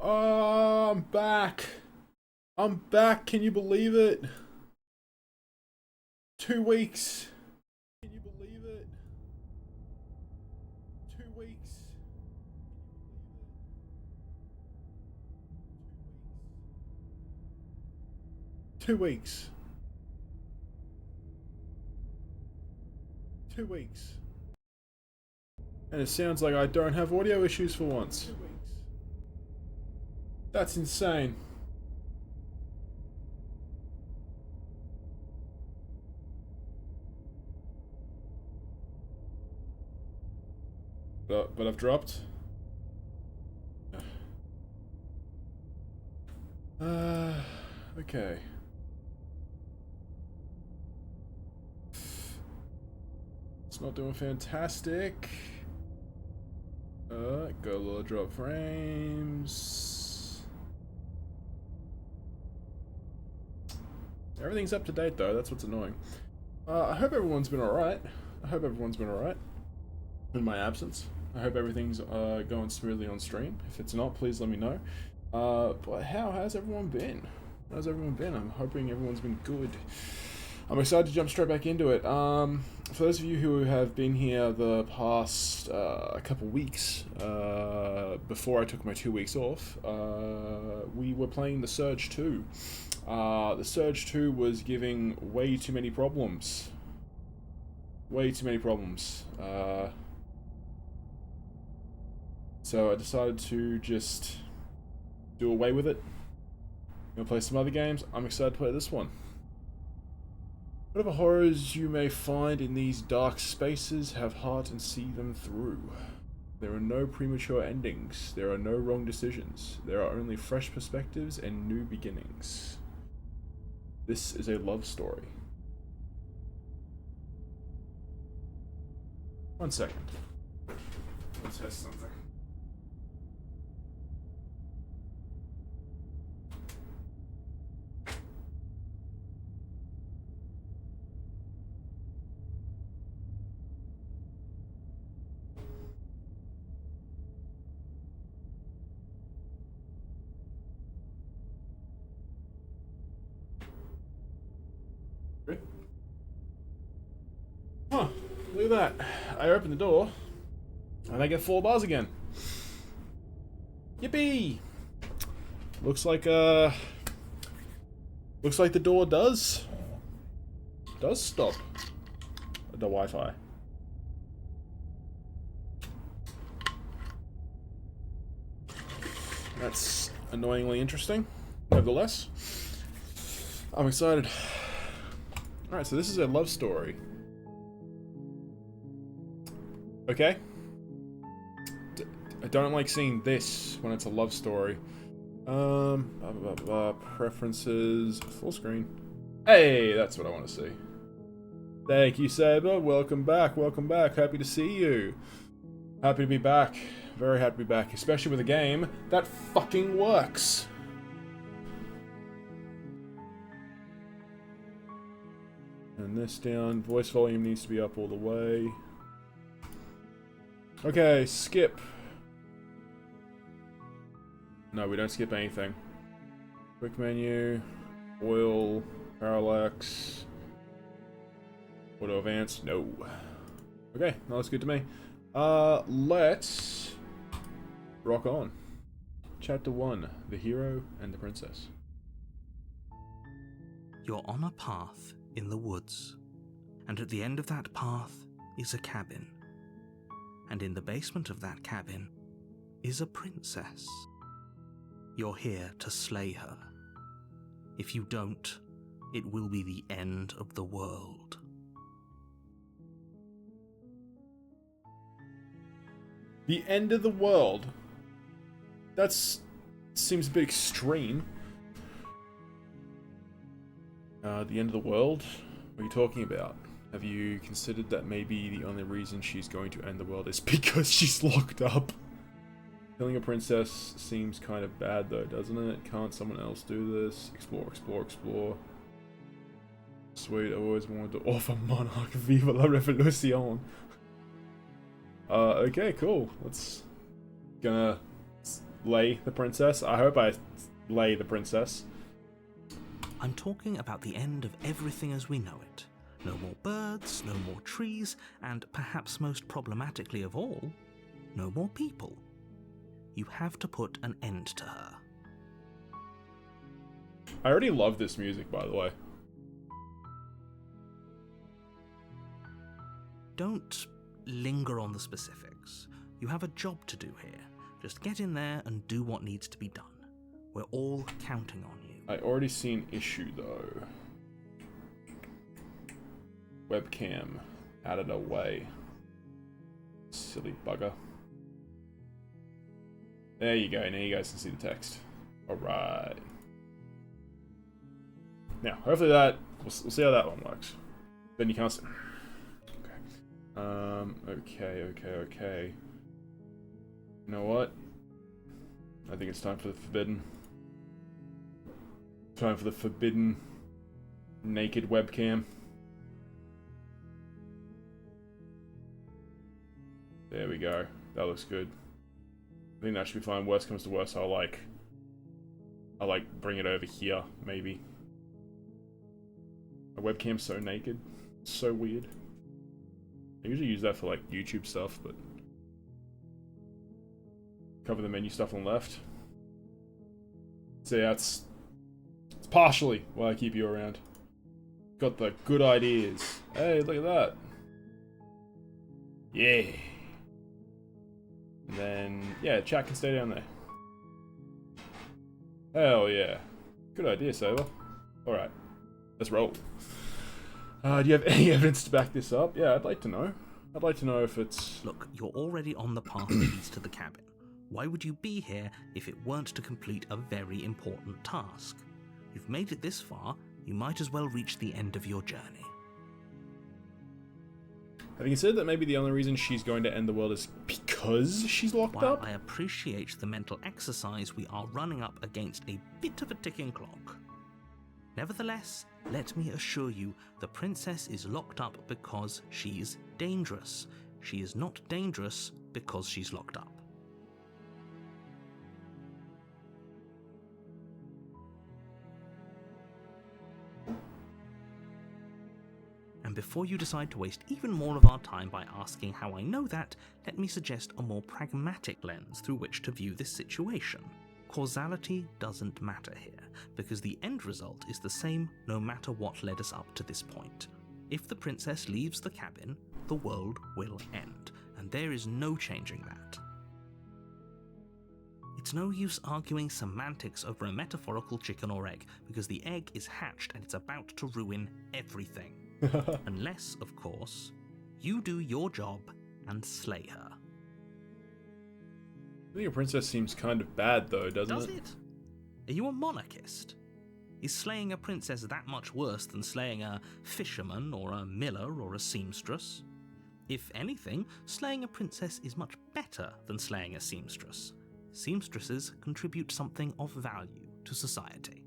Oh, I'm back. I'm back. Can you believe it? 2 weeks. Can you believe it? 2 weeks. 2 weeks. 2 weeks. And it sounds like I don't have audio issues for once. 2 weeks. That's insane. But I've dropped. Uh, okay. It's not doing fantastic. Got a little drop frames. Everything's up to date though, that's what's annoying. I hope everyone's been alright. In my absence. I hope everything's going smoothly on stream. If it's not, please let me know. But how has everyone been? How's everyone been? I'm hoping everyone's been good. I'm excited to jump straight back into it. For those of you who have been here the past couple weeks, before I took my 2 weeks off, we were playing The Surge 2. The Surge 2 was giving way too many problems. Way too many problems. So I decided to just do away with it. I'm gonna play some other games. I'm excited to play this one. Whatever horrors you may find in these dark spaces, have heart and see them through. There are no premature endings. There are no wrong decisions. There are only fresh perspectives and new beginnings. This is a love story. 1 second. Let's test something. Huh, look at that. I open the door, and I get 4 bars again. Yippee! Looks like the door does stop the Wi-Fi. That's annoyingly interesting. Nevertheless, I'm excited. Alright, so this is a love story. Okay? I don't like seeing this when it's a love story. Preferences, full screen. Hey, that's what I want to see. Thank you, Saber. Welcome back. Welcome back. Happy to see you. Happy to be back. Very happy to be back, especially with a game that fucking works. And this down. Voice volume needs to be up all the way. Okay, skip. No, we don't skip anything. Quick menu, oil, parallax, auto advance, no. Okay, no, that's good to me. Let's rock on. Chapter 1, The Hero and the Princess. You're on a path in the woods, and at the end of that path is a cabin. And in the basement of that cabin is a princess. You're here to slay her. If you don't, it will be the end of the world. The end of the world? That seems a bit extreme. The end of the world? What are you talking about? Have you considered that maybe the only reason she's going to end the world is because she's locked up? Killing a princess seems kind of bad though, doesn't it? Can't someone else do this? Explore, explore, explore. Sweet, I've always wanted to offer Monarch Viva la Revolution. Okay, cool. Let's gonna lay the princess. I hope I lay the princess. I'm talking about the end of everything as we know it. No more birds, no more trees, and perhaps most problematically of all, no more people. You have to put an end to her. I already love this music, by the way. Don't linger on the specifics. You have a job to do here. Just get in there and do what needs to be done. We're all counting on you. I already see an issue, though. Webcam. Added away. Silly bugger. There you go. Now you guys can see the text. Alright. Now, hopefully that... We'll see how that one works. Then you can't see... Okay. You know what? I think it's time for the forbidden. Time for the forbidden naked webcam. There we go. That looks good. I think that should be fine. Worst comes to worst, I'll bring it over here, maybe. My webcam's so naked. It's so weird. I usually use that for like YouTube stuff, but cover the menu stuff on the left. So yeah, it's partially why I keep you around. Got the good ideas. Hey, look at that. Yeah. And then, yeah, chat can stay down there. Hell yeah. Good idea, Saber. Alright. Let's roll. Do you have any evidence to back this up? Yeah, I'd like to know. I'd like to know if it's... Look, you're already on the path that leads to the cabin. Why would you be here if it weren't to complete a very important task? You've made it this far, you might as well reach the end of your journey. Have you considered that maybe the only reason she's going to end the world is because she's locked While up? I appreciate the mental exercise, we are running up against a bit of a ticking clock. Nevertheless, let me assure you, the princess is locked up because she's dangerous. She is not dangerous because she's locked up. And before you decide to waste even more of our time by asking how I know that, let me suggest a more pragmatic lens through which to view this situation. Causality doesn't matter here, because the end result is the same no matter what led us up to this point. If the princess leaves the cabin, the world will end, and there is no changing that. It's no use arguing semantics over a metaphorical chicken or egg, because the egg is hatched and it's about to ruin everything. Unless, of course, you do your job and slay her. I think a princess seems kind of bad, though, doesn't it? Does it? Are you a monarchist? Is slaying a princess that much worse than slaying a fisherman or a miller or a seamstress? If anything, slaying a princess is much better than slaying a seamstress. Seamstresses contribute something of value to society.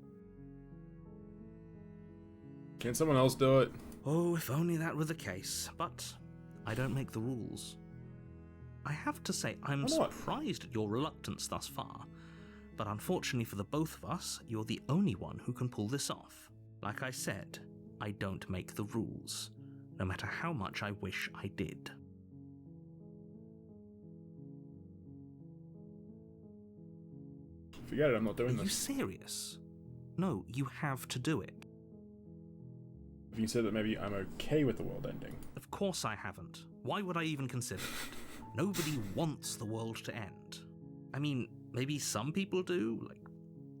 Can someone else do it? Oh, if only that were the case, but I don't make the rules. I have to say, I'm surprised at your reluctance thus far, but unfortunately for the both of us, you're the only one who can pull this off. Like I said, I don't make the rules, no matter how much I wish I did. Forget it, I'm not doing Are you this. serious? No, you have to do it. If you said that maybe I'm okay with the world ending. Of course I haven't. Why would I even consider it? Nobody wants the world to end. I mean, maybe some people do, like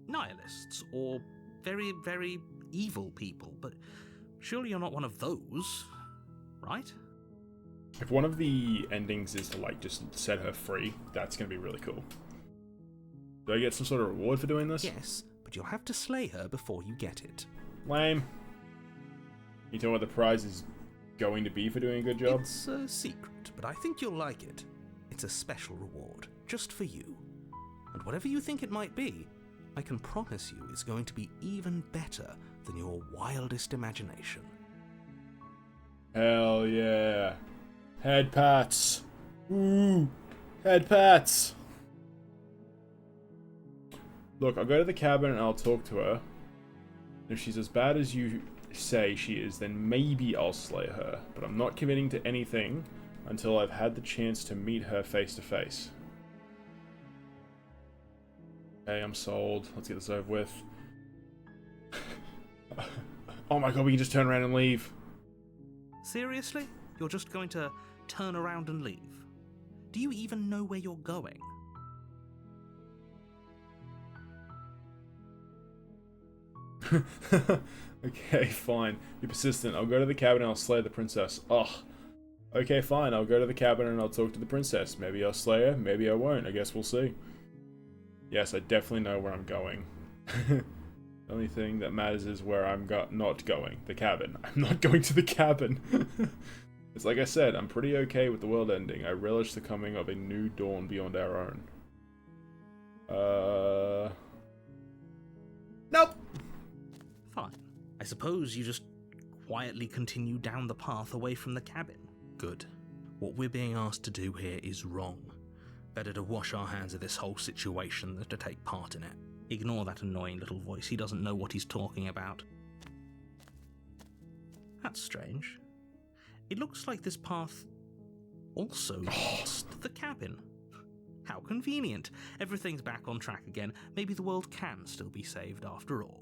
nihilists, or very, very evil people, but surely you're not one of those, right? If one of the endings is to, like, just set her free, that's gonna be really cool. Do I get some sort of reward for doing this? Yes, but you'll have to slay her before you get it. Lame. You tell what the prize is going to be for doing a good job? It's a secret, but I think you'll like it. It's a special reward, just for you. And whatever you think it might be, I can promise you it's going to be even better than your wildest imagination. Hell yeah. Head pats. Ooh. Head pats. Look, I'll go to the cabin and I'll talk to her. If she's as bad as you say she is, then maybe I'll slay her. But I'm not committing to anything until I've had the chance to meet her face to face. Okay, I'm sold. Let's get this over with. Oh my god, we can just turn around and leave. Seriously? You're just going to turn around and leave? Do you even know where you're going? Okay, fine. You're persistent. I'll go to the cabin and I'll slay the princess. Ugh. Okay, fine. I'll go to the cabin and I'll talk to the princess. Maybe I'll slay her, maybe I won't. I guess we'll see. Yes, I definitely know where I'm going. The only thing that matters is where I'm not going. The cabin. I'm not going to the cabin. It's like I said, I'm pretty okay with the world ending. I relish the coming of a new dawn beyond our own. Nope! Fine. I suppose you just quietly continue down the path away from the cabin. Good. What we're being asked to do here is wrong. Better to wash our hands of this whole situation than to take part in it. Ignore that annoying little voice. He doesn't know what he's talking about. That's strange. It looks like this path also leads to the cabin. How convenient. Everything's back on track again. Maybe the world can still be saved after all.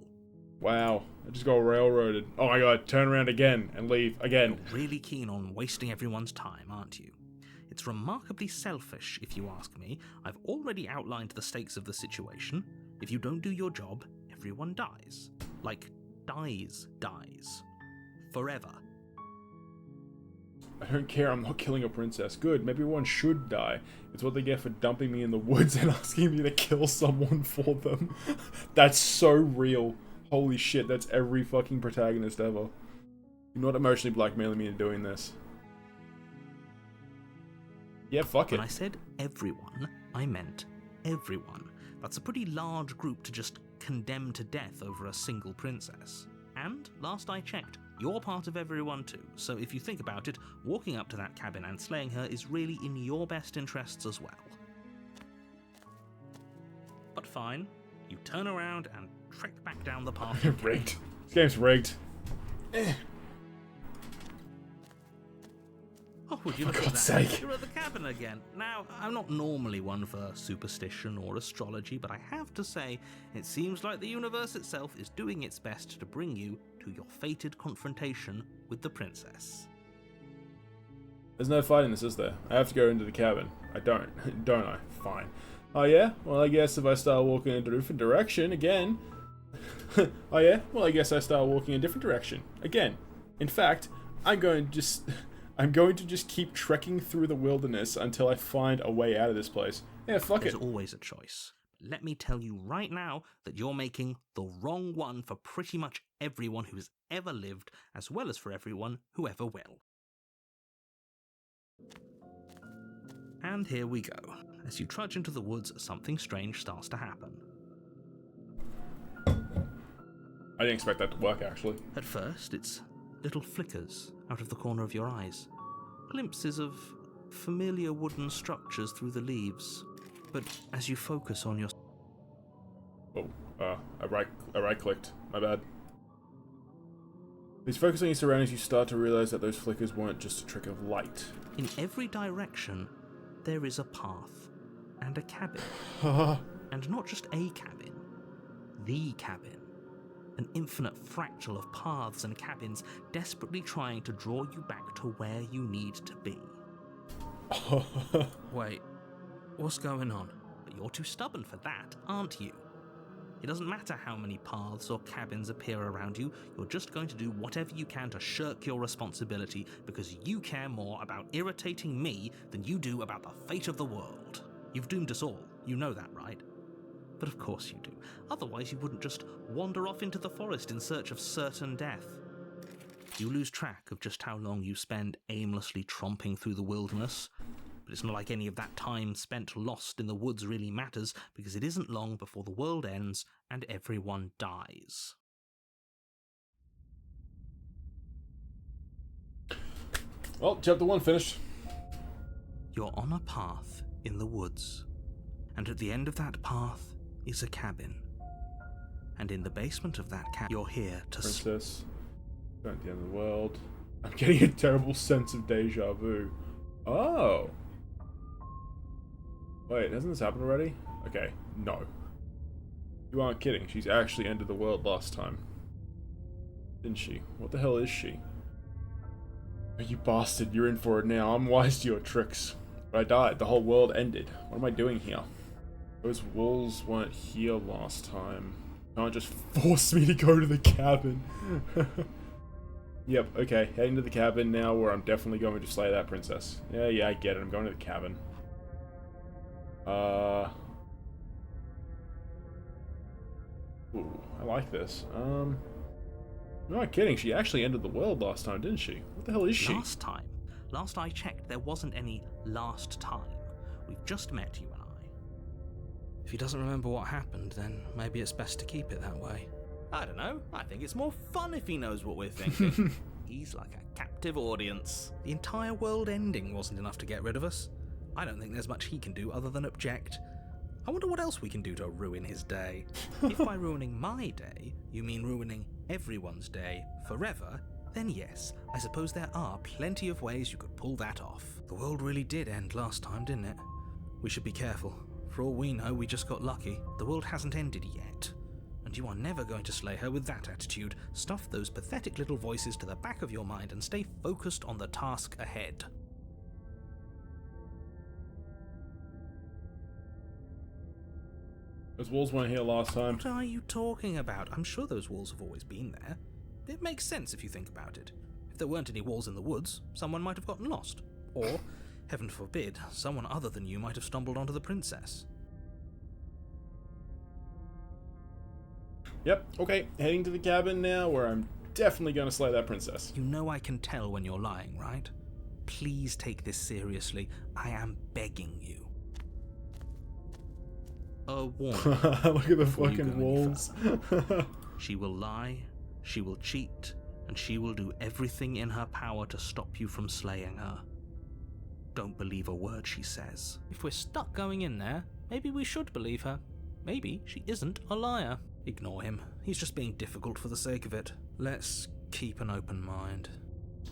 Wow, I just got railroaded. Oh my god, turn around again and leave again. You're really keen on wasting everyone's time, aren't you? It's remarkably selfish, if you ask me. I've already outlined the stakes of the situation. If you don't do your job, everyone dies. Like, dies. Forever. I don't care, I'm not killing a princess. Good, maybe everyone should die. It's what they get for dumping me in the woods and asking me to kill someone for them. That's so real. Holy shit, that's every fucking protagonist ever. You're not emotionally blackmailing me into doing this. Yeah, fuck it. When I said everyone, I meant everyone. That's a pretty large group to just condemn to death over a single princess. And, last I checked, you're part of everyone too, so if you think about it, walking up to that cabin and slaying her is really in your best interests as well. But fine, you turn around and trek back down the path. Rigged. This game's rigged. Oh, would you look at God's that? sake. You're at the cabin again. Now, I'm not normally one for superstition or astrology, but I have to say, it seems like the universe itself is doing its best to bring you to your fated confrontation with the princess. There's no fight in this, is there? I have to go into the cabin. I don't. Don't I? Fine. Oh yeah? Well, I guess if I start walking in a different direction again... Oh yeah? Well, I guess I start walking in a different direction again. In fact, I'm going to just keep trekking through the wilderness until I find a way out of this place. Yeah, fuck There's it. always a choice. Let me tell you right now that you're making the wrong one for pretty much everyone who has ever lived, as well as for everyone who ever will. And here we go. As you trudge into the woods, something strange starts to happen. I didn't expect that to work, actually. At first, it's little flickers out of the corner of your eyes. Glimpses of familiar wooden structures through the leaves. But as you focus on your... Oh, I right-clicked. My bad. As you focus on your surroundings, you start to realize that those flickers weren't just a trick of light. In every direction, there is a path and a cabin. And not just a cabin, the cabin. An infinite fractal of paths and cabins desperately trying to draw you back to where you need to be. Wait, what's going on? But you're too stubborn for that, aren't you? It doesn't matter how many paths or cabins appear around you, you're just going to do whatever you can to shirk your responsibility because you care more about irritating me than you do about the fate of the world. You've doomed us all, you know that, right? But of course you do. Otherwise you wouldn't just wander off into the forest in search of certain death. You lose track of just how long you spend aimlessly tromping through the wilderness. But it's not like any of that time spent lost in the woods really matters, because it isn't long before the world ends and everyone dies. Well, chapter 1 finished. You're on a path in the woods, and at the end of that path is a cabin. And in the basement of that cabin, you're here to... Princess. Going at the end of the world. I'm getting a terrible sense of deja vu. Oh. Wait, hasn't this happened already? Okay, no. You aren't kidding. She's actually ended the world last time. Didn't she? What the hell is she? Oh, you bastard, you're in for it now. I'm wise to your tricks. But I died. The whole world ended. What am I doing here? Those walls weren't here last time. You can't just force me to go to the cabin. Yep, okay. Heading to the cabin now where I'm definitely going to slay that princess. Yeah, I get it. I'm going to the cabin. Ooh, I like this. I'm not kidding. She actually ended the world last time, didn't she? What the hell is she? Last time? Last I checked, there wasn't any last time. We've just met, you and I. If he doesn't remember what happened, then maybe it's best to keep it that way. I don't know. I think it's more fun if he knows what we're thinking. He's like a captive audience. The entire world ending wasn't enough to get rid of us. I don't think there's much he can do other than object. I wonder what else we can do to ruin his day. If by ruining my day, you mean ruining everyone's day forever, then yes, I suppose there are plenty of ways you could pull that off. The world really did end last time, didn't it? We should be careful. For all we know, we just got lucky. The world hasn't ended yet. And you are never going to slay her with that attitude. Stuff those pathetic little voices to the back of your mind and stay focused on the task ahead. Those walls weren't here last time. What are you talking about? I'm sure those walls have always been there. It makes sense if you think about it. If there weren't any walls in the woods, someone might have gotten lost. Or, heaven forbid, someone other than you might have stumbled onto the princess. Yep, okay. Heading to the cabin now where I'm definitely going to slay that princess. You know I can tell when you're lying, right? Please take this seriously. I am begging you. A warning. Look at the fucking walls. She will lie, she will cheat, and she will do everything in her power to stop you from slaying her. Don't believe a word she says. If we're stuck going in there, maybe we should believe her. Maybe she isn't a liar. Ignore him. He's just being difficult for the sake of it. Let's keep an open mind.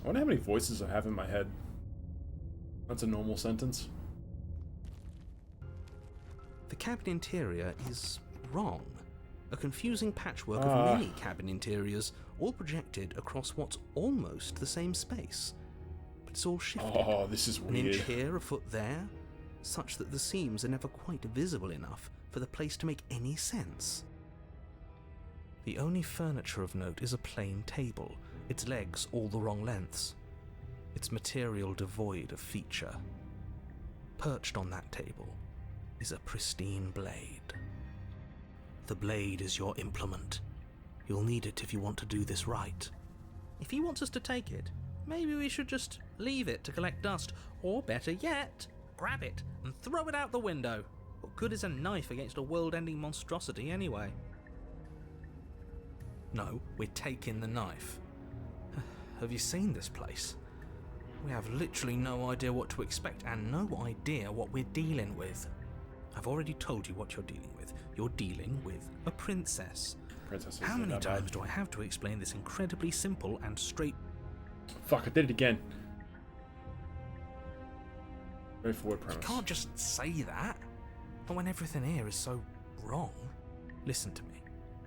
I wonder how many voices I have in my head. That's a normal sentence. The cabin interior is wrong. A confusing patchwork of many cabin interiors, all projected across what's almost the same space. But it's all shifted. Oh, this is weird. An inch here, a foot there, such that the seams are never quite visible enough for the place to make any sense. The only furniture of note is a plain table, its legs all the wrong lengths, its material devoid of feature. Perched on that table is a pristine blade. The blade is your implement. You'll need it if you want to do this right. If he wants us to take it, maybe we should just leave it to collect dust, or better yet, grab it and throw it out the window. What good is a knife against a world-ending monstrosity anyway? No, we're taking the knife. Have you seen this place? We have literally no idea what to expect and no idea what we're dealing with. I've already told you what you're dealing with. You're dealing with a princess. How many times do I have to explain this incredibly simple and straight... Fuck, I did it again. Very forward premise. You can't just say that. Not when everything here is so wrong. Listen to me.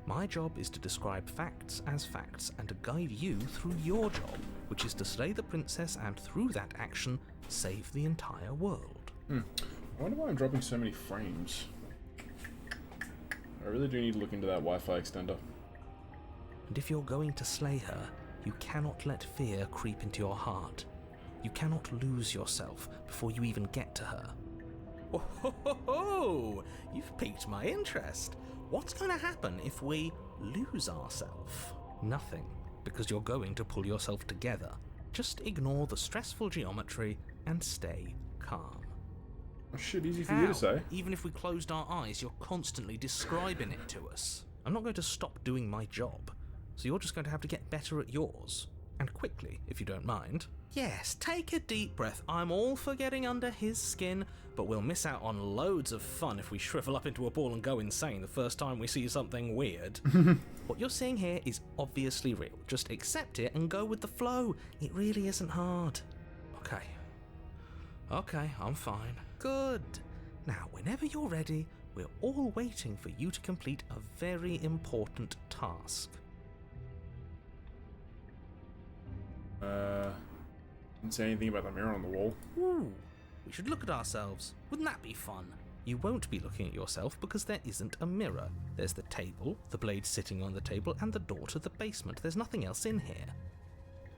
My job is to describe facts as facts and to guide you through your job, which is to slay the princess and through that action, save the entire world. I wonder why I'm dropping so many frames. I really do need to look into that Wi-Fi extender. And if you're going to slay her, you cannot let fear creep into your heart. You cannot lose yourself before you even get to her. Oh, ho, ho, ho. You've piqued my interest. What's going to happen if we lose ourselves? Nothing, because you're going to pull yourself together. Just ignore the stressful geometry and stay calm. Oh shit, easy for you to say. Even if we closed our eyes, you're constantly describing it to us. I'm not going to stop doing my job, so you're just going to have to get better at yours. And quickly, if if you don't mind. Yes, take a deep breath. I'm all for getting under his skin, but we'll miss out on loads of fun if we shrivel up into a ball and go insane the first time we see something weird. What you're seeing here is obviously real. Just accept it and go with the flow. It really isn't hard. Okay, I'm fine. Good. Now, whenever you're ready, we're all waiting for you to complete a very important task. Didn't say anything about the mirror on the wall. Ooh, we should look at ourselves. Wouldn't that be fun? You won't be looking at yourself because there isn't a mirror. There's the table, the blade sitting on the table, and the door to the basement. There's nothing else in here.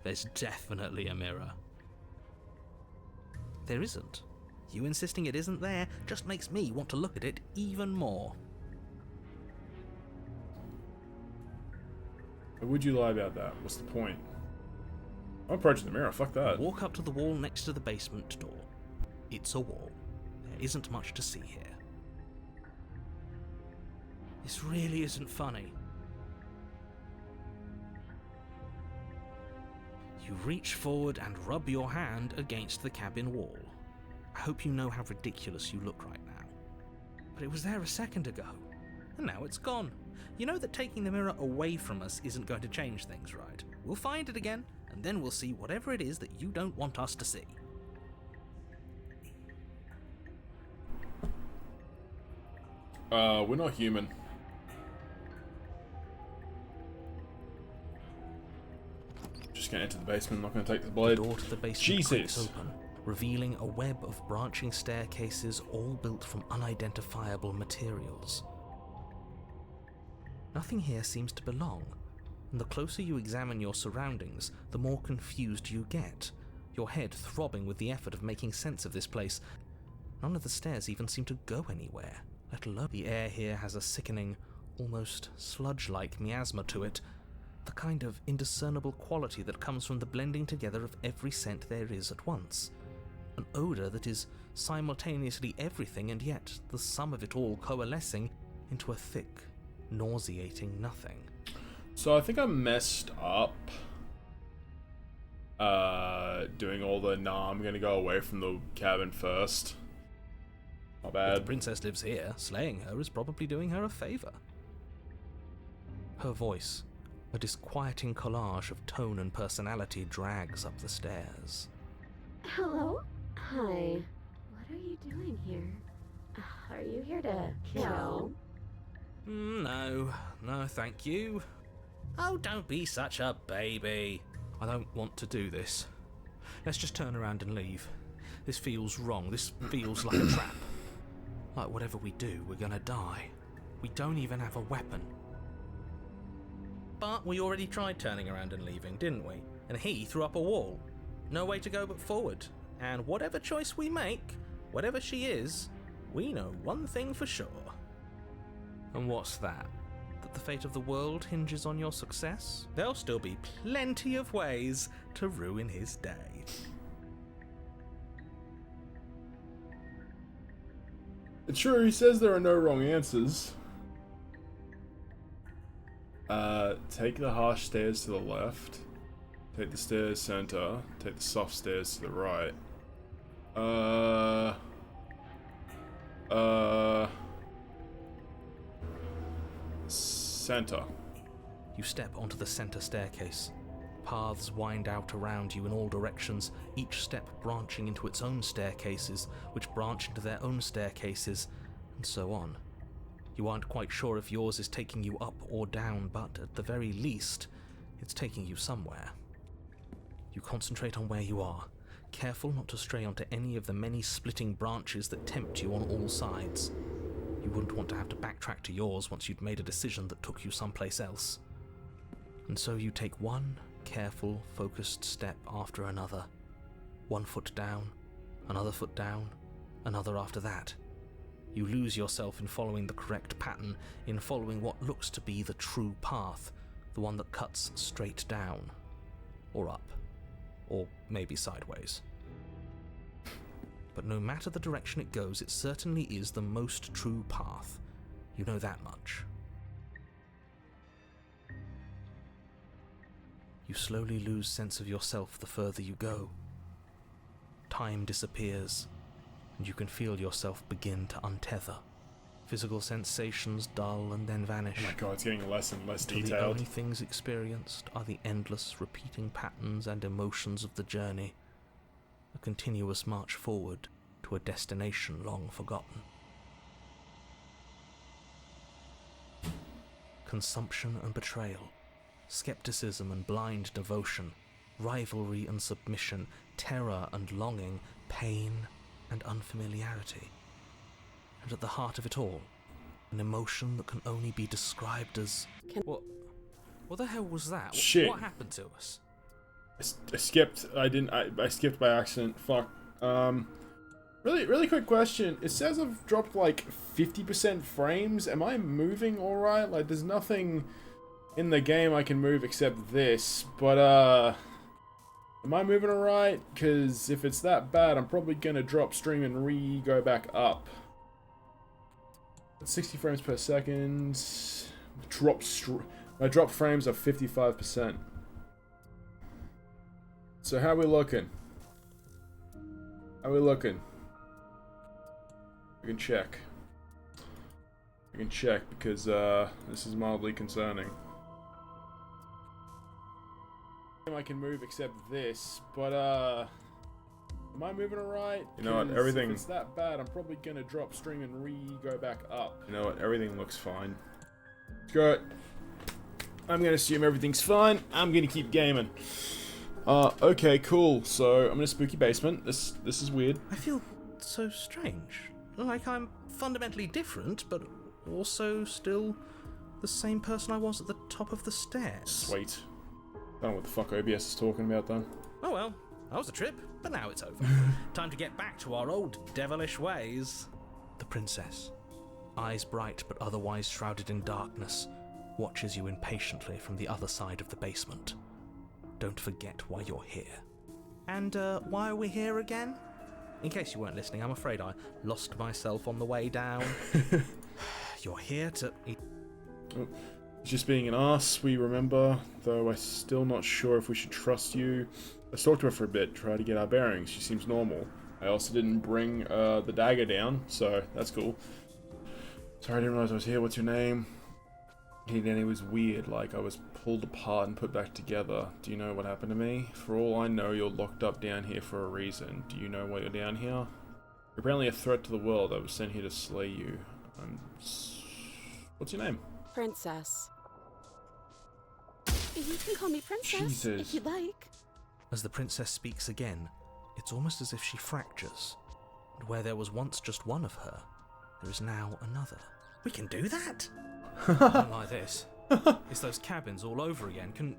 There's definitely a mirror. There isn't. You insisting it isn't there just makes me want to look at it even more. Why would you lie about that? What's the point? I'm approaching the mirror, fuck that. Walk up to the wall next to the basement door. It's a wall. There isn't much to see here. This really isn't funny. You reach forward and rub your hand against the cabin wall. I hope you know how ridiculous you look right now. But it was there a second ago, and now it's gone. You know that taking the mirror away from us isn't going to change things, right? We'll find it again, and then we'll see whatever it is that you don't want us to see. We're not human. Just gonna enter the basement, not gonna take the blade. The door to the basement cracks open, revealing a web of branching staircases all built from unidentifiable materials. Nothing here seems to belong, and the closer you examine your surroundings, the more confused you get, your head throbbing with the effort of making sense of this place. None of the stairs even seem to go anywhere, let alone the air here has a sickening, almost sludge-like miasma to it, the kind of indiscernible quality that comes from the blending together of every scent there is at once. An odour that is simultaneously everything and yet the sum of it all coalescing into a thick, nauseating nothing. So I think I messed up doing all the I'm gonna go away from the cabin first. My bad. If the princess lives here, slaying her is probably doing her a favour. Her voice, a disquieting collage of tone and personality, drags up the stairs. Hello? Hi. What are you doing here? Are you here to kill? No, thank you. Oh, don't be such a baby. I don't want to do this. Let's just turn around and leave. This feels wrong. This feels like a trap. Like whatever we do, we're gonna die. We don't even have a weapon. But we already tried turning around and leaving, didn't we? And he threw up a wall. No way to go but forward. And whatever choice we make, whatever she is, we know one thing for sure. And what's that? That the fate of the world hinges on your success? There'll still be plenty of ways to ruin his day. It's true, he says there are no wrong answers. Take the harsh stairs to the left. Take the stairs center. Take the soft stairs to the right. Center. You step onto the center staircase. Paths wind out around you in all directions, each step branching into its own staircases, which branch into their own staircases, and so on. You aren't quite sure if yours is taking you up or down, but at the very least, it's taking you somewhere. You concentrate on where you are, careful not to stray onto any of the many splitting branches that tempt you on all sides. You wouldn't want to have to backtrack to yours once you'd made a decision that took you someplace else. And so you take one careful, focused step after another. 1 foot down, another foot down, another after that. You lose yourself in following the correct pattern, in following what looks to be the true path, the one that cuts straight down, or up, or maybe sideways. But no matter the direction it goes, it certainly is the most true path. You know that much. You slowly lose sense of yourself the further you go. Time disappears, and you can feel yourself begin to untether. Physical sensations dull and then vanish. Oh my god, it's getting less and less Until the detailed. only things experienced are the endless, repeating patterns and emotions of the journey. A continuous march forward to a destination long forgotten. Consumption and betrayal, skepticism and blind devotion, rivalry and submission, terror and longing, pain and unfamiliarity. And at the heart of it all, an emotion that can only be described as... What the hell was that? Shit. What happened to us? I skipped. I skipped by accident. Fuck. Really quick question. It says I've dropped like 50% frames. Am I moving alright? Like, there's nothing in the game I can move except this. But, am I moving alright? Because if it's that bad, I'm probably gonna drop stream and go back up. 60 frames per second. My drop frames are 55%. So how we looking? How we looking? I can check. I can check because this is mildly concerning. I can move except this, but am I moving alright? You know what, everything... If it's that bad, I'm probably gonna drop stream and go back up. You know what, everything looks fine. Screw it. I'm gonna assume everything's fine. I'm gonna keep gaming. Okay, cool. So, I'm in a spooky basement. This is weird. I feel so strange. Like I'm fundamentally different, but also still the same person I was at the top of the stairs. Sweet. Don't know what the fuck OBS is talking about, though. Oh well, that was a trip, but now it's over. Time to get back to our old devilish ways. The princess, eyes bright but otherwise shrouded in darkness, watches you impatiently from the other side of the basement. Don't forget why you're here. And, why are we here again? In case you weren't listening, I'm afraid I lost myself on the way down. You're here to... Oh, just being an ass, we remember, though I'm still not sure if we should trust you. Let's talk to her for a bit, try to get our bearings. She seems normal. I also didn't bring the dagger down, so that's cool. Sorry, I didn't realize I was here. What's your name? It was weird, like I was pulled apart and put back together. Do you know what happened to me? For all I know, you're locked up down here for a reason. Do you know why you're down here? You're apparently a threat to the world. I was sent here to slay you. What's your name? Princess. You can call me Princess Jesus. if you'd like. As the princess speaks again, it's almost as if she fractures. And where there was once just one of her, there is now another. We can do that? Not like this. It's those cabins all over again. Can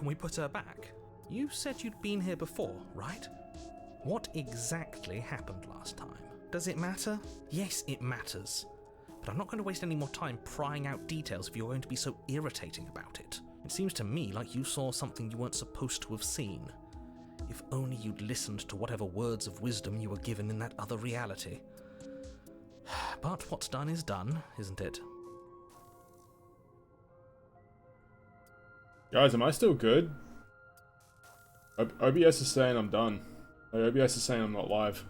we put her back? You said you'd been here before, right? What exactly happened last time? Does it matter? Yes, it matters. But I'm not going to waste any more time prying out details if you're going to be so irritating about it. It seems to me like you saw something you weren't supposed to have seen. If only you'd listened to whatever words of wisdom you were given in that other reality. But what's done is done, isn't it? Guys, am I still good? OBS is saying I'm done. Like, OBS is saying I'm not live.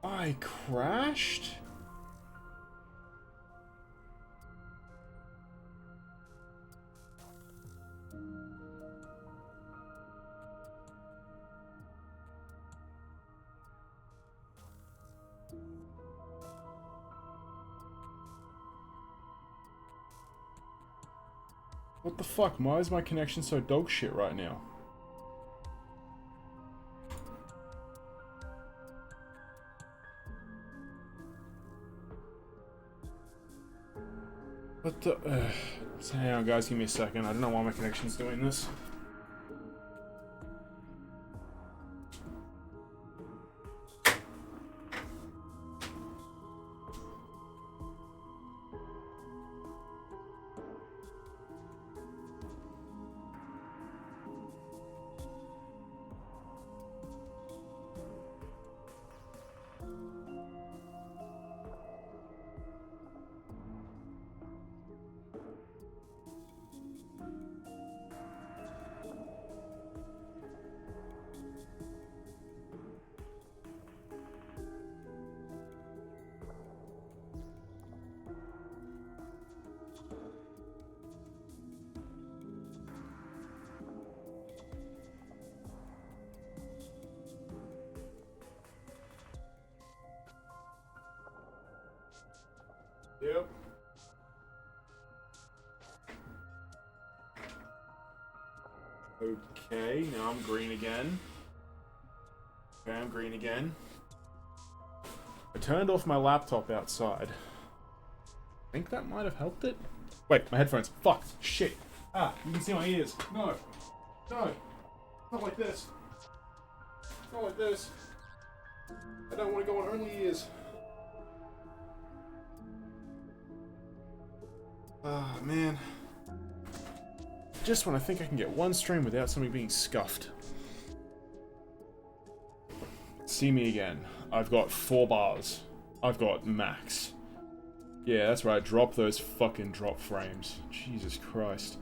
I crashed? What the fuck? Why is my connection so dog shit right now? What the... So hang on guys, give me a second. I don't know why my connection's doing this. Yep. Okay, now I'm green again. Okay, I'm green again. I turned off my laptop outside. I think that might have helped it. Wait, my headphones. Fuck. Shit. Ah, you can see my ears. No. No. Not like this. Not like this. I don't want to go on only ears. Ah, man. Just when I think I can get one stream without something being scuffed. See me again. I've got 4 bars. I've got max. Yeah, that's right. Drop those fucking drop frames. Jesus Christ.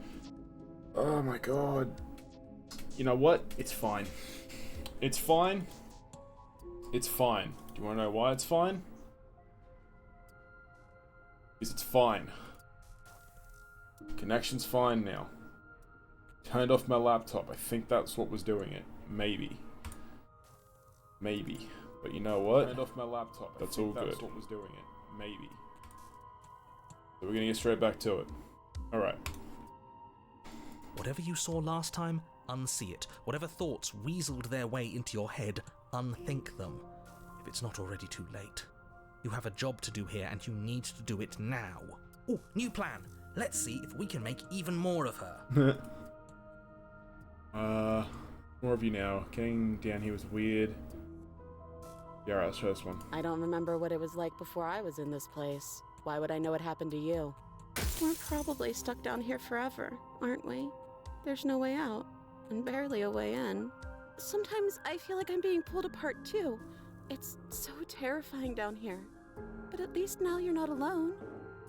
Oh my god. You know what? It's fine. It's fine. It's fine. Do you want to know why it's fine? Because it's fine. Connection's fine now. Turned off my laptop. I think that's what was doing it. Maybe. Maybe. But you know what? Turned off my laptop. That's all good. That's what was doing it. Maybe. So we're gonna get straight back to it. Alright. Whatever you saw last time, unsee it. Whatever thoughts weaseled their way into your head, unthink them. If it's not already too late. You have a job to do here, and you need to do it now. Oh, new plan! Let's see if we can make even more of her. More of you now. Getting down here was weird. Yeah, alright, let's try this one. I don't remember what it was like before I was in this place. Why would I know what happened to you? We're probably stuck down here forever, aren't we? There's no way out, and barely a way in. Sometimes I feel like I'm being pulled apart too. It's so terrifying down here. But at least now you're not alone.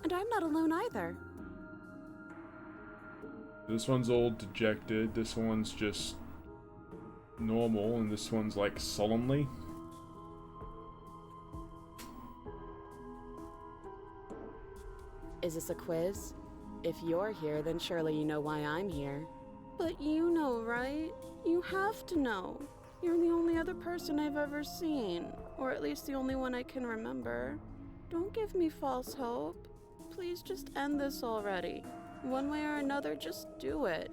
And I'm not alone either. This one's all dejected, this one's just normal, and this one's like solemnly. Is this a quiz? If you're here, then surely you know why I'm here. But you know, right? You have to know. You're the only other person I've ever seen. Or at least the only one I can remember. Don't give me false hope. Please just end this already. One way or another, just do it.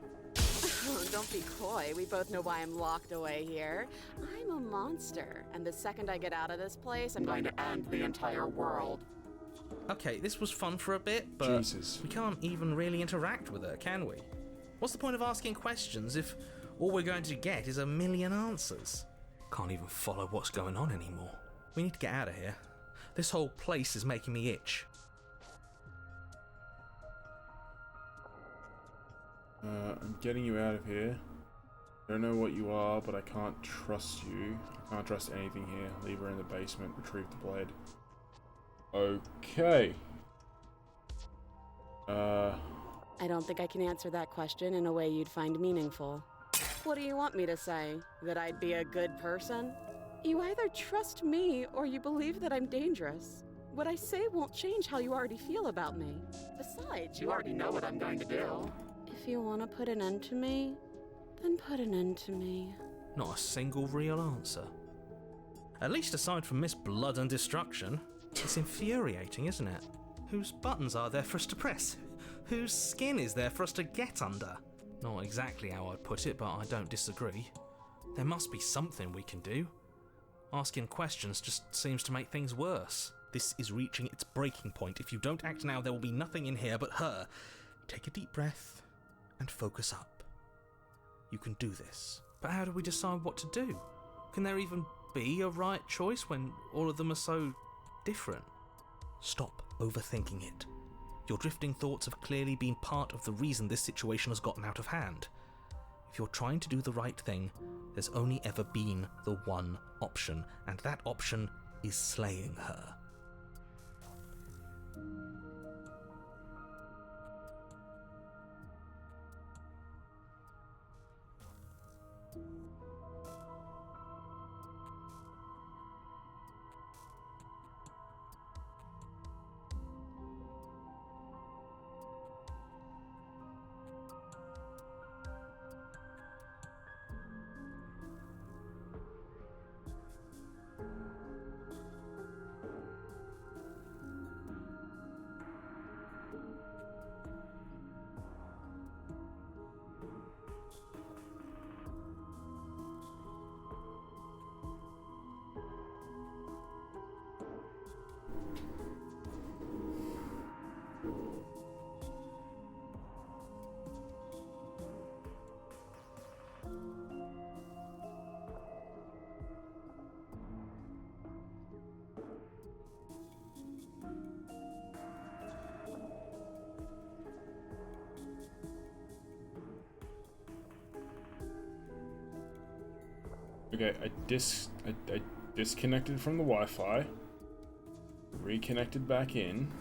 Don't be coy. We both know why I'm locked away here. I'm a monster, and the second I get out of this place, I'm going to end the entire world. Okay, this was fun for a bit, but Jesus. we can't even really interact with her, can we? What's the point of asking questions if all we're going to get is a million answers? Can't even follow what's going on anymore. We need to get out of here. This whole place is making me itch. I'm getting you out of here. I don't know what you are, but I can't trust you. I can't trust anything here. Leave her in the basement, retrieve the blade. Okay. I don't think I can answer that question in a way you'd find meaningful. What do you want me to say? That I'd be a good person? You either trust me or you believe that I'm dangerous. What I say won't change how you already feel about me. Besides, you already know what I'm going to do. If you want to put an end to me, then put an end to me. Not a single real answer. At least aside from Miss Blood and Destruction. It's infuriating, isn't it? Whose buttons are there for us to press? Whose skin is there for us to get under? Not exactly how I'd put it, but I don't disagree. There must be something we can do. Asking questions just seems to make things worse. This is reaching its breaking point. If you don't act now, there will be nothing in here but her. Take a deep breath and focus up. You can do this. But how do we decide what to do? Can there even be a right choice when all of them are so different? Stop overthinking it. Your drifting thoughts have clearly been part of the reason this situation has gotten out of hand. If you're trying to do the right thing, there's only ever been the one option, and that option is slaying her. Okay, I disconnected from the Wi-Fi. Reconnected back in.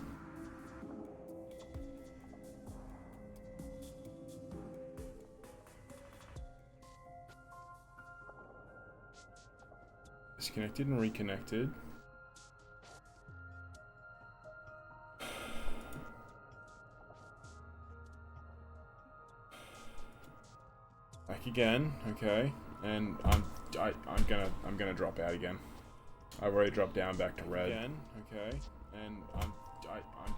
Disconnected and reconnected. Back again, okay, and I'm gonna drop out again. I've already dropped down back to red. Again, okay, and I'm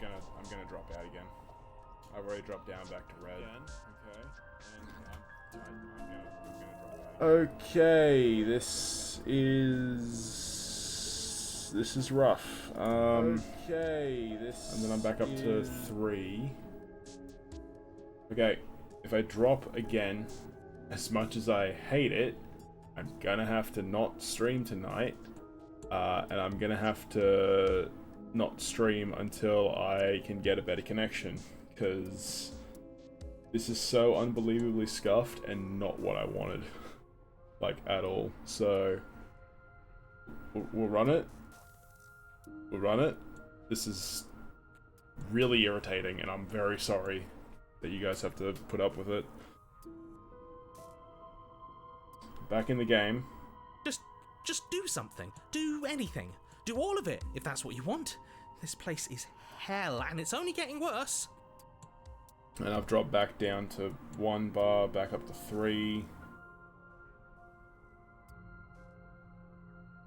gonna drop out again. I've already dropped down back to red. Again, okay, and I'm gonna drop out again. Okay, this is rough. Okay, and then I'm back up to 3. Okay, if I drop again. As much as I hate it, I'm gonna have to not stream tonight, and I'm gonna have to not stream until I can get a better connection, because this is so unbelievably scuffed and not what I wanted, like, at all. So, we'll run it. We'll run it. This is really irritating, and I'm very sorry that you guys have to put up with it. Back in the game. Just do something. Do anything. Do all of it, if that's what you want. This place is hell, and it's only getting worse. And I've dropped back down to 1 bar, back up to 3.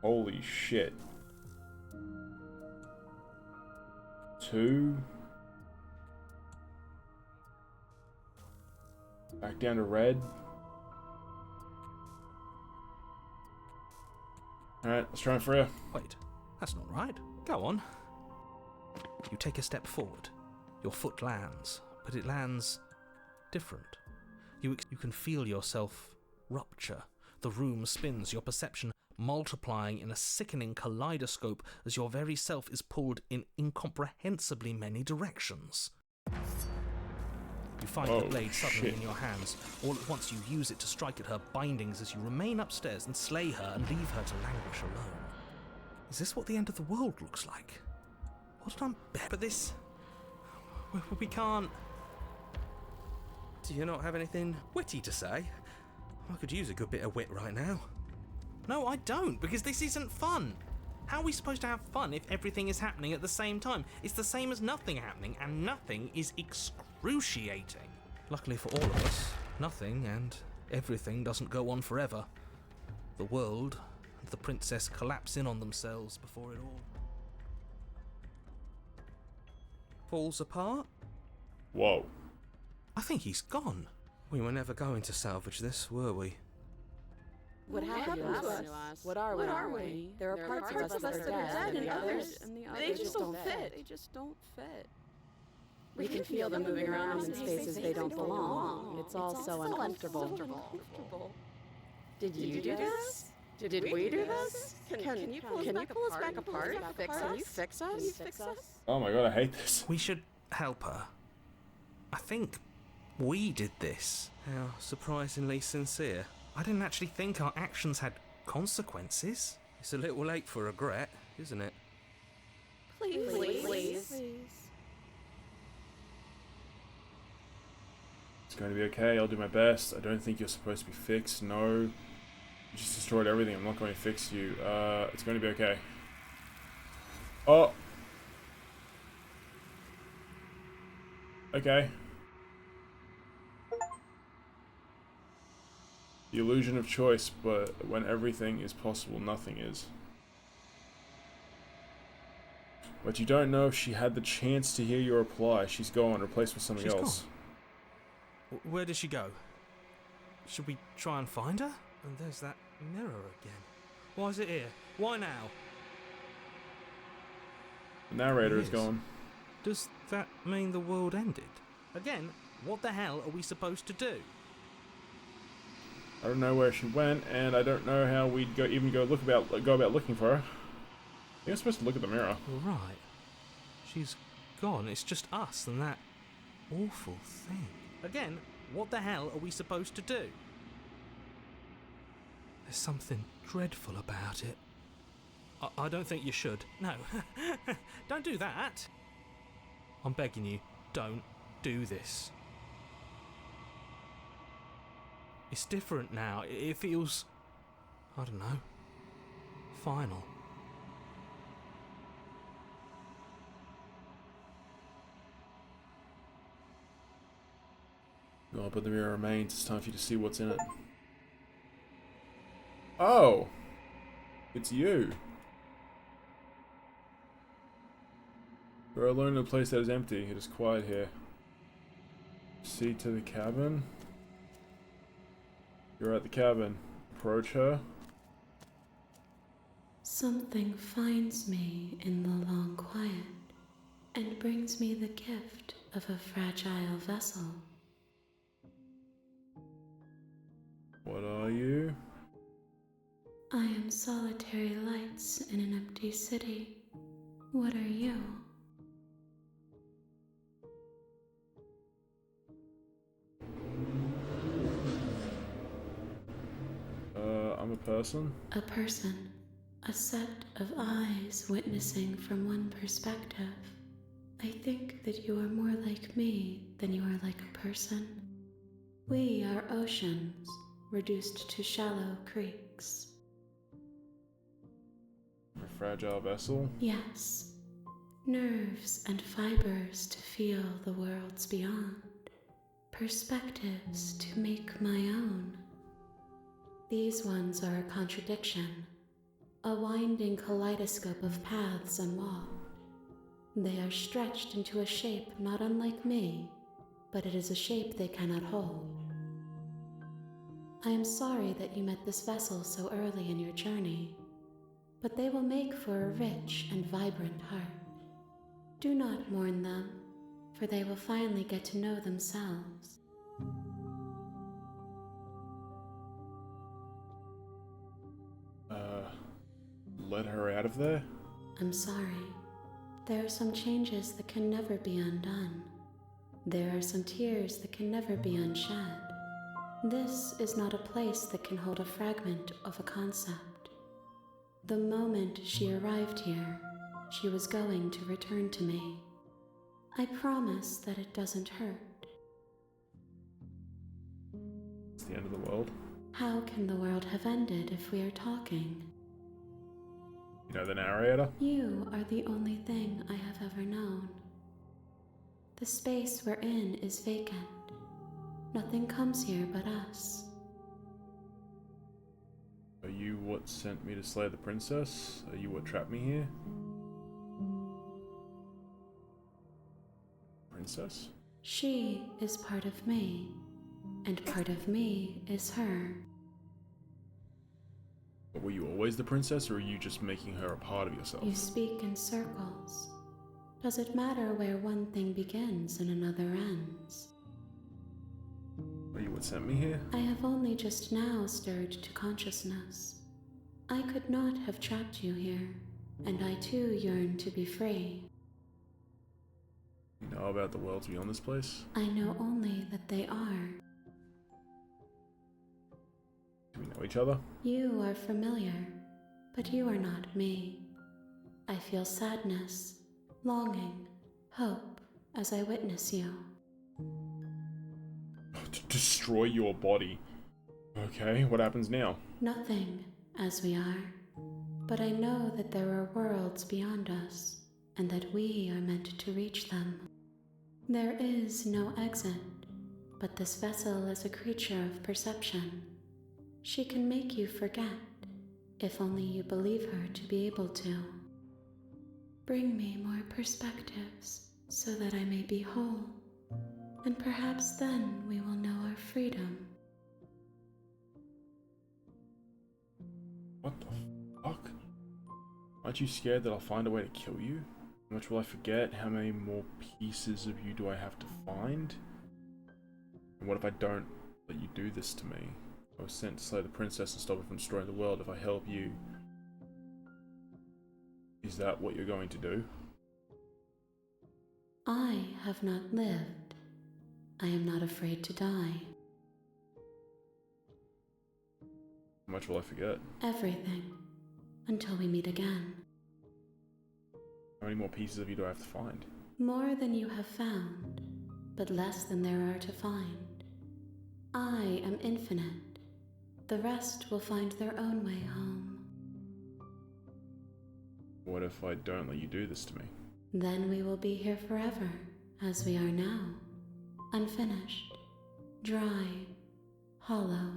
Holy shit. 2. Back down to red. Alright, let's try it for you. Wait, that's not right. Go on. You take a step forward. Your foot lands, but it lands different. You can feel yourself rupture. The room spins, your perception multiplying in a sickening kaleidoscope as your very self is pulled in incomprehensibly many directions. You find the blade suddenly in your hands. All at once you use it to strike at her bindings as you remain upstairs and slay her and leave her to languish alone. Is this what the end of the world looks like? What an But this... We can't... Do you not have anything witty to say? I could use a good bit of wit right now. No, I don't, because this isn't fun. How are we supposed to have fun if everything is happening at the same time? It's the same as nothing happening, and nothing is excruciating. Luckily for all of us, nothing and everything doesn't go on forever. The world and the princess collapse in on themselves before it all falls apart. Whoa. I think he's gone. We were never going to salvage this, were we? What happened to us? What are we? There are parts of us that are dead, and the others they just don't fit. They just don't fit. We can feel them moving around in spaces they don't belong. It's all so uncomfortable. Did you do this? Did we do this? Can you pull us back apart? Can you fix us? Oh my god, I hate this. We should help her. I think we did this. How surprisingly sincere. I didn't actually think our actions had consequences. It's a little late for regret, isn't it? Please. It's going to be okay, I'll do my best. I don't think you're supposed to be fixed, no. You just destroyed everything, I'm not going to fix you. It's going to be okay. Oh! Okay. The illusion of choice, but when everything is possible, nothing is. But you don't know if she had the chance to hear your reply. She's gone, replaced with something else. Gone. Where did she go? Should we try and find her? And there's that mirror again. Why is it here? Why now? The narrator is gone. Does that mean the world ended? Again, what the hell are we supposed to do? I don't know where she went, and I don't know how we'd go about looking for her. I think I'm supposed to look at the mirror. Right. She's gone. It's just us and that awful thing. Again, what the hell are we supposed to do? There's something dreadful about it. I don't think you should. No, don't do that. I'm begging you, don't do this. It's different now. It feels, I don't know, final. Oh, but the mirror remains. It's time for you to see what's in it. Oh! It's you. We're alone in a place that is empty. It is quiet here. Proceed to the cabin. You're at the cabin. Approach her. Something finds me in the long quiet and brings me the gift of a fragile vessel. What are you? I am solitary lights in an empty city. What are you? I'm a person. A person. A set of eyes witnessing from one perspective. I think that you are more like me than you are like a person. We are oceans, reduced to shallow creeks. A fragile vessel. Yes. Nerves and fibers to feel the worlds beyond. Perspectives to make my own. These ones are a contradiction. A winding kaleidoscope of paths unwalked. They are stretched into a shape not unlike me, but it is a shape they cannot hold. I am sorry that you met this vessel so early in your journey, but they will make for a rich and vibrant heart. Do not mourn them, for they will finally get to know themselves. Let her out of there? I'm sorry. There are some changes that can never be undone. There are some tears that can never be unshed. This is not a place that can hold a fragment of a concept. The moment she arrived here, she was going to return to me. I promise that it doesn't hurt. It's the end of the world. How can the world have ended if we are talking? You know the narrator? You are the only thing I have ever known. The space we're in is vacant. Nothing comes here but us. Are you what sent me to slay the princess? Are you what trapped me here? Princess? She is part of me, and part of me is her. But were you always the princess, or are you just making her a part of yourself? You speak in circles. Does it matter where one thing begins and another ends? Are you what sent me here? I have only just now stirred to consciousness. I could not have trapped you here, and I too yearn to be free. You know about the worlds beyond this place? I know only that they are. Do we know each other? You are familiar, but you are not me. I feel sadness, longing, hope as I witness you. To destroy your body. Okay, what happens now? Nothing, as we are. But I know that there are worlds beyond us, and that we are meant to reach them. There is no exit, but this vessel is a creature of perception. She can make you forget, if only you believe her to be able to. Bring me more perspectives, so that I may be whole, and perhaps then we will know our freedom. What the fuck? Aren't you scared that I'll find a way to kill you? How much will I forget? How many more pieces of you do I have to find? And what if I don't let you do this to me? I was sent to slay the princess and stop her from destroying the world. If I help you, is that what you're going to do? I have not lived. I am not afraid to die. How much will I forget? Everything. Until we meet again. How many more pieces of you do I have to find? More than you have found, but less than there are to find. I am infinite. The rest will find their own way home. What if I don't let you do this to me? Then we will be here forever, as we are now. Unfinished, dry, hollow.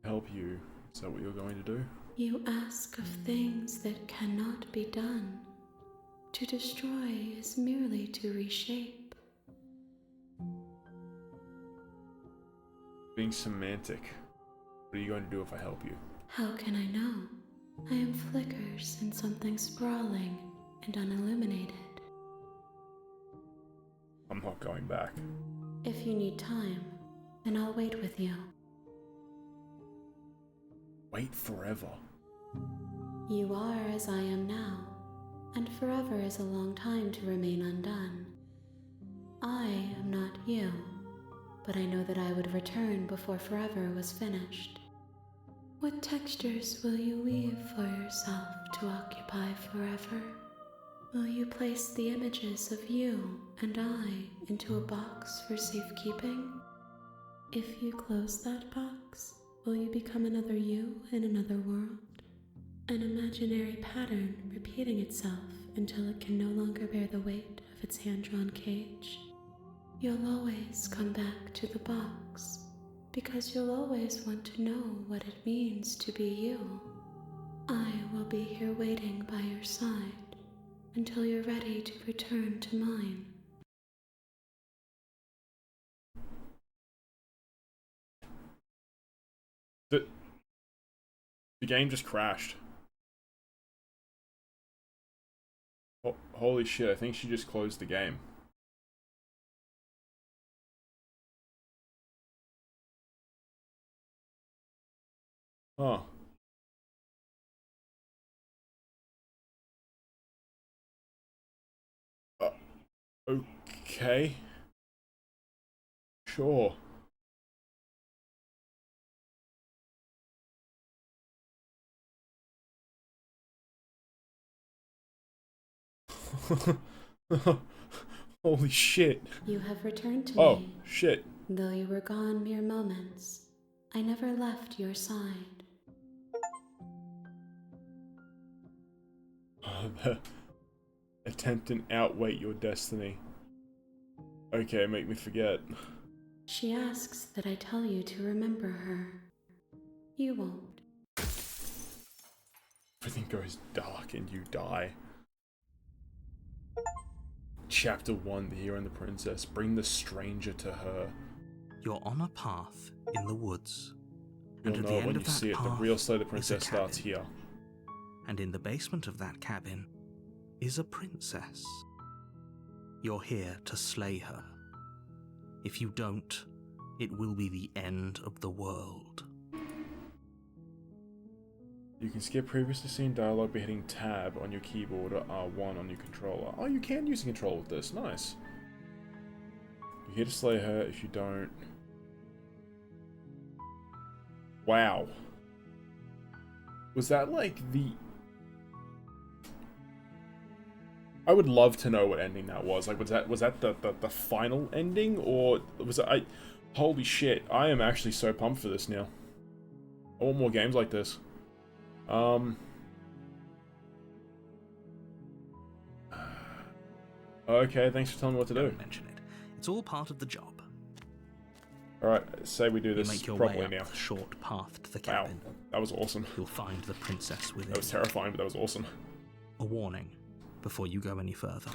Help you? Is that what you're going to do? You ask of things that cannot be done. To destroy is merely to reshape. Being semantic. What are you going to do if I help you? How can I know? I am flickers in something sprawling and unilluminated. I'm not going back. If you need time, then I'll wait with you. Wait forever. You are as I am now, and forever is a long time to remain undone. I am not you, but I know that I would return before forever was finished. What textures will you weave for yourself to occupy forever? Will you place the images of you and I into a box for safekeeping? If you close that box, will you become another you in another world? An imaginary pattern repeating itself until it can no longer bear the weight of its hand-drawn cage. You'll always come back to the box, because you'll always want to know what it means to be you. I will be here waiting by your side until you're ready to return to mine. The game just crashed. Holy shit, I think she just closed the game. Huh. Okay. Sure. Holy shit. You have returned to Oh, me. shit. Though you were gone mere moments, I never left your side. Attempt and outweigh your destiny. Okay, make me forget. She asks that I tell you to remember her. You won't. Everything goes dark and you die. Chapter 1, The Hero and the Princess. Bring the stranger to her. You're on a path in the woods. You'll And at know the it when end you of that see it. The path real Slay the is a Princess starts cabin. here. And in the basement of that cabin is a princess. You're here to slay her. If you don't, it will be the end of the world. You can skip previously seen dialogue by hitting tab on your keyboard or R1 on your controller. Oh, you can use a controller with this. Nice. You're here to slay her. If you don't... Wow. Was that like the... I would love to know what ending that was. Like, was that the final ending, or was it... Holy shit, I am actually so pumped for this now. I want more games like this. Okay, thanks for telling me what to do. Don't mention it. It's all part of the job. Alright, say we do You this make your properly way up now. the short path to the Wow, cabin. that was awesome. You'll find the princess within. That was terrifying, but that was awesome. A warning before you go any further.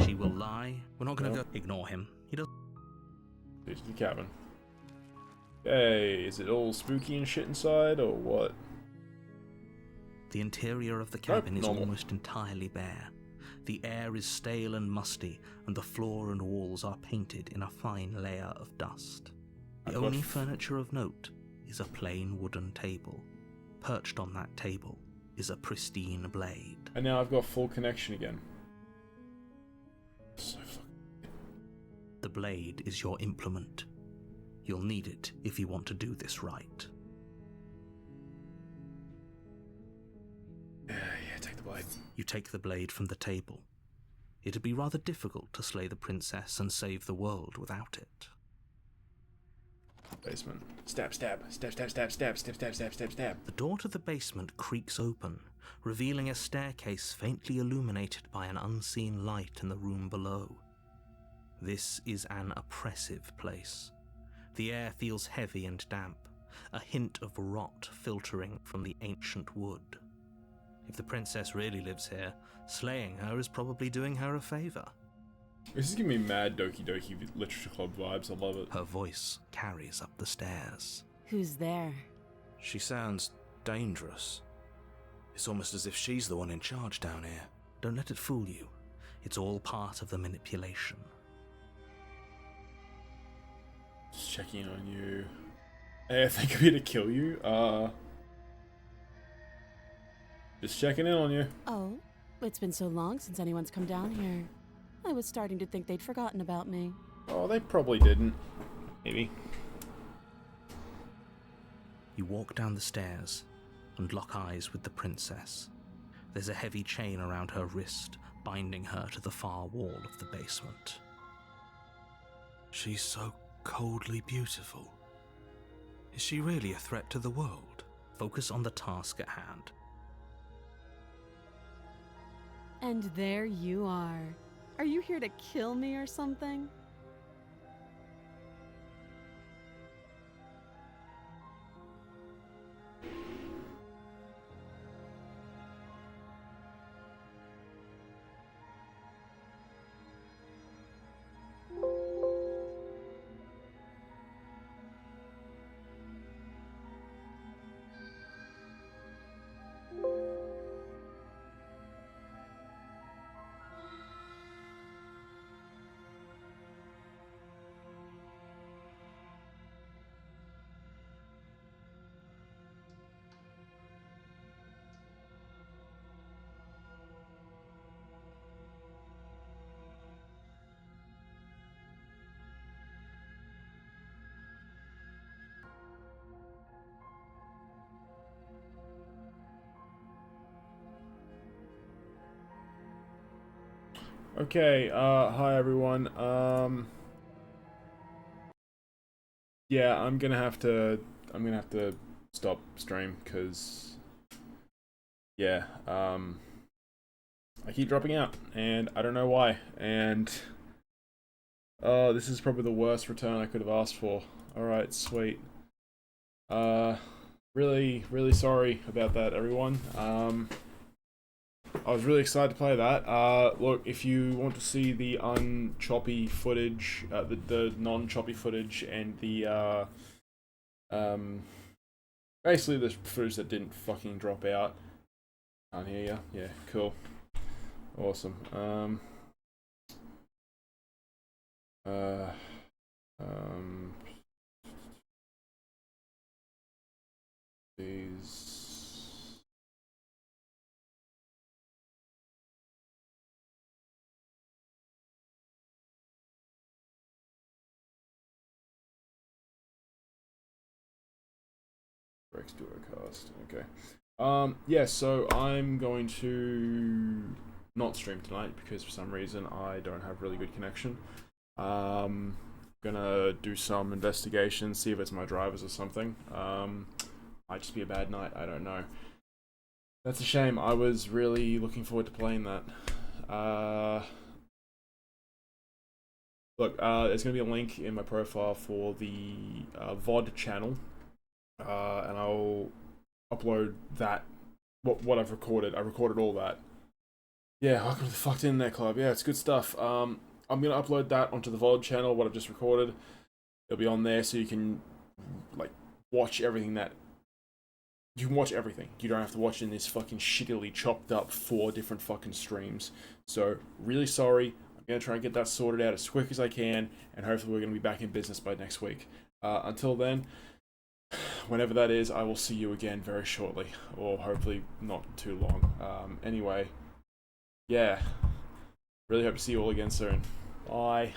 She will lie. We're not going to Nope. go ignore him. He does. Here's the cabin. Hey, is it all spooky and shit inside, or what? The interior of the cabin is normal. almost entirely bare. The air is stale and musty, and the floor and walls are painted in a fine layer of dust. The I've got only furniture of note is a plain wooden table, perched on that table is a pristine blade. And now I've got full connection again. So The blade is your implement. You'll need it if you want to do this right. Yeah, take the blade. You take the blade from the table. It'd be rather difficult to slay the princess and save the world without it. Basement. Stab, stab, stab, stab, stab, stab, stab, stab, stab, stab, stab. The door to the basement creaks open, revealing a staircase faintly illuminated by an unseen light in the room below. This is an oppressive place. The air feels heavy and damp, a hint of rot filtering from the ancient wood. If the princess really lives here, slaying her is probably doing her a favor. This is giving me mad Doki Doki Literature Club vibes. I love it. Her voice carries up the stairs. Who's there? She sounds dangerous. It's almost as if she's the one in charge down here. Don't let it fool you. It's all part of the manipulation. Just checking on you. Hey, I think I'm here to kill you. Just checking in on you. Oh, it's been so long since anyone's come down here. I was starting to think they'd forgotten about me. Oh, they probably didn't. Maybe. You walk down the stairs and lock eyes with the princess. There's a heavy chain around her wrist, binding her to the far wall of the basement. She's so coldly beautiful. Is she really a threat to the world? Focus on the task at hand. And there you are. Are you here to kill me or something? Okay, hi everyone. Yeah, I'm gonna have to stop stream because yeah, I keep dropping out and I don't know why, and this is probably the worst return I could have asked for. Alright, sweet. Really sorry about that, everyone. I was really excited to play that. Look, if you want to see the unchoppy footage, the non-choppy footage, and the basically the footage that didn't fucking drop out. Can't hear ya. Yeah, cool, awesome. These. Rex Duocast. Okay. Yeah, so I'm going to not stream tonight because for some reason I don't have really good connection. Gonna do some investigation, see if it's my drivers or something. Might just be a bad night, I don't know. That's a shame. I was really looking forward to playing that. Look, there's gonna be a link in my profile for the VOD channel. And I'll upload that, what I've recorded. I recorded all that. Yeah, welcome to the Fucked In There Club. Yeah, it's good stuff. I'm gonna upload that onto the VOD channel, what I've just recorded. It'll be on there so you can, like, watch everything that... You can watch everything. You don't have to watch in this fucking shittily chopped up 4 different fucking streams. So, really sorry. I'm gonna try and get that sorted out as quick as I can, and hopefully we're gonna be back in business by next week. Until then... whenever that is, I will see you again very shortly, or hopefully not too long. Anyway, yeah, really hope to see you all again soon. Bye.